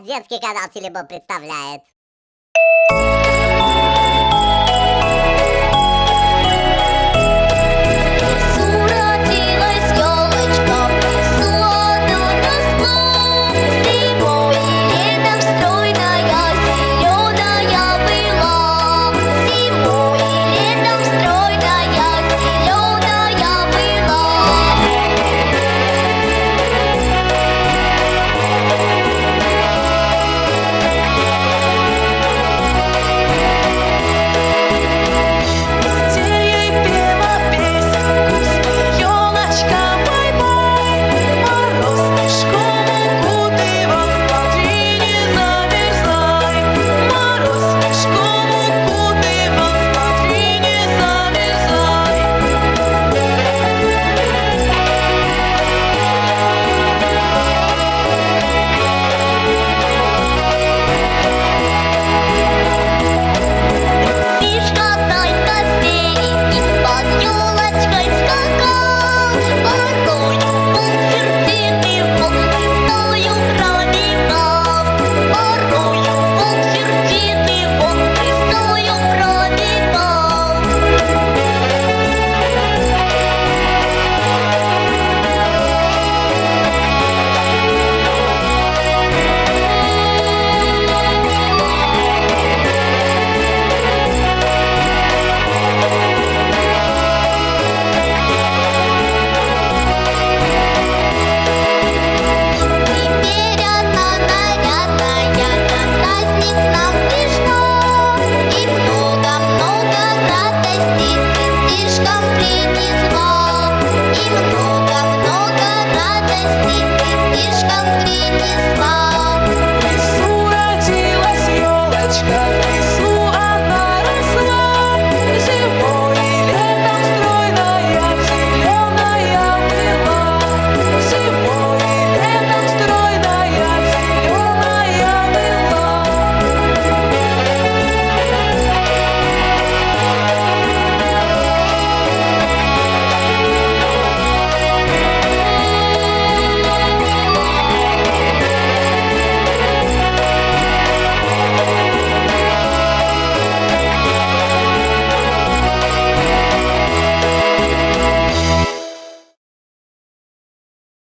Детский канал Телебоб представляет. Уродилась ёлочка, сладу росла, зимой и летом стройная, зелёная была. Зимой и летом стройная, зелёная была. Ей пела песенку свою ёлочка, бай-бай. Мороз снежком укутывал, смотри, не замерзай. Мороз снежком укутывал, смотри, не замерзай. Мишка Танька серенький под ёлочкой скакал. Порою он сердитый волк весною пробегал. Порою он сердитый волк весною пробегал. Теперь она нарядная, на праздник нам пришла. И много-много радости ты слишком принесла. И много